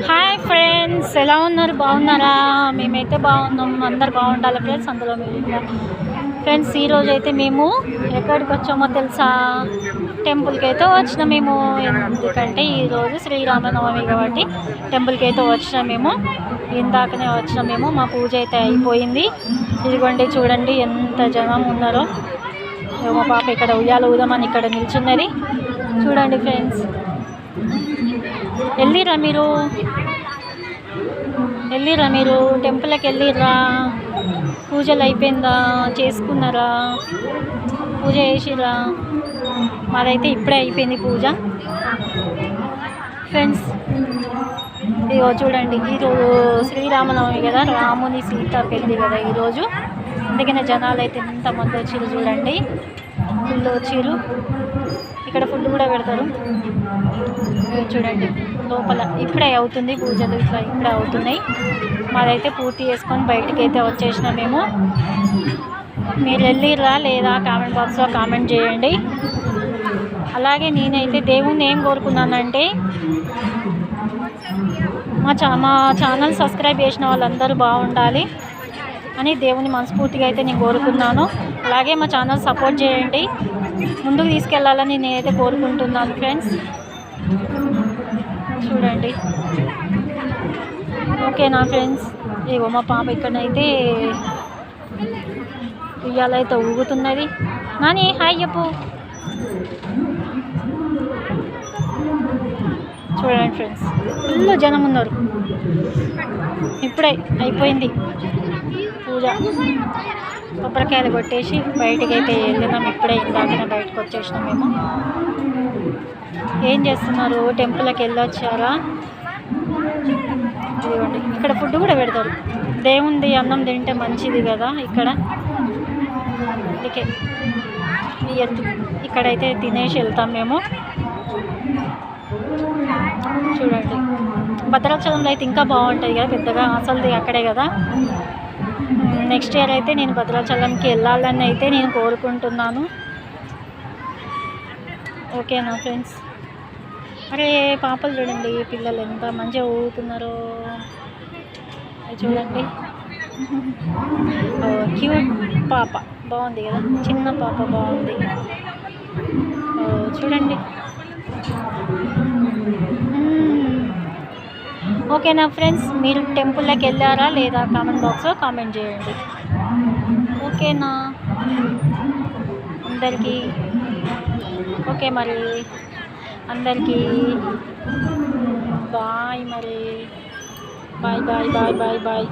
Hi friends, ఎలా ఉన్నారు? బాగున్నారా? మేమైతే బాగున్నాం. అందరు బాగుండాలి ఫ్రెండ్స్, అందులో మీరు కూడా. ఫ్రెండ్స్, ఈరోజు అయితే మేము ఎక్కడికి వచ్చామో తెలుసా? టెంపుల్కి అయితే వచ్చినాం మేము. ఎందుకంటే ఈరోజు శ్రీరామనవమి కాబట్టి టెంపుల్కి అయితే వచ్చినాం మేము. ఇందాకనే వచ్చినాం మేము. మా పూజ అయితే అయిపోయింది. ఇదిగోండి, చూడండి ఎంత జనం ఉన్నారో. మా పాప ఇక్కడ ఉయ్యాల ఊదమని ఇక్కడ నిల్చున్నది. చూడండి ఫ్రెండ్స్, వెళ్ళిరా మీరు టెంపుల్కి వెళ్ళిర్రా? పూజలు అయిపోయిందా? చేసుకున్నారా? పూజ చేసిర్రా? మాదైతే ఇప్పుడే అయిపోయింది పూజ. ఫ్రెండ్స్, ఇగో చూడండి, ఈరోజు శ్రీరామనవమి కదా, రాముని సీత పెళ్ళి కదా ఈరోజు. అందుకనే జనాలు అయితే ఎంతమంది వచ్చిర్రు చూడండి, ఫుల్ వచ్చిర్రు. ఇక్కడ ఫుడ్ కూడా పెడతారు. చూడండి, లోపల ఇప్పుడే అవుతుంది పూజలు, ఇప్పుడే అవుతున్నాయి. మాదైతే పూర్తి చేసుకొని బయటికి అయితే వచ్చేసినాం మేము. మీరు వెళ్ళిర్రా లేదా కామెంట్ బాక్స్లో కామెంట్ చేయండి. అలాగే నేనైతే దేవుణ్ణి ఏం కోరుకున్నానంటే, మా ఛానల్ సబ్స్క్రైబ్ చేసిన వాళ్ళందరూ బాగుండాలి అని దేవుని మనస్ఫూర్తిగా అయితే నేను కోరుకున్నాను. అలాగే మా ఛానల్ సపోర్ట్ చేయండి, ముందుకు తీసుకెళ్ళాలని నేనైతే కోరుకుంటున్నాను ఫ్రెండ్స్. చూడండి, ఓకేనా ఫ్రెండ్స్? ఇగో మా పాప ఇక్కడైతే ఉయ్యాలైతే ఊగుతున్నది. నాని హాయ్ చెప్పు. చూడండి ఫ్రెండ్స్, ఫుల్ జనం ఉన్నారు. ఇప్పుడే అయిపోయింది పూజ. కొబ్బరికాయలు కొట్టేసి బయటికి అయితే వెళ్ళినాం. ఇప్పుడే ఇందాకనే బయటకు వచ్చేసినాం మేము. ఏం చేస్తున్నారు? టెంపుల్కి వెళ్ళొచ్చారా? ఇదిగోండి, ఇక్కడ ఫుడ్ కూడా పెడతారు. దేవుంది అన్నం తింటే మంచిది కదా ఇక్కడ. అందుకే ఇక్కడైతే తినేసి వెళ్తాం మేము. చూడండి, భద్రాచలంలో అయితే ఇంకా బాగుంటుంది కదా, పెద్దగా అసలుది అక్కడే కదా. నెక్స్ట్ ఇయర్ అయితే నేను భద్రాచలంకి వెళ్ళాలని అయితే నేను కోరుకుంటున్నాను. ఓకేనా ఫ్రెండ్స్? అరే పాపలు చూడండి, పిల్లలు ఎంత మంచిగా ఊగుతున్నారో చూడండి. క్యూట్ పాప బాగుంది కదా, చిన్న పాప బాగుంది. చూడండి. ఓకేనా ఫ్రెండ్స్, మీరు టెంపుల్లోకి వెళ్ళారా లేదా కామెంట్ బాక్స్లో కామెంట్ చేయండి. ఓకేనా అందరికీ? ఓకే మరి, అందరికీ బాయ్ మరి. Bye bye bye bye bye.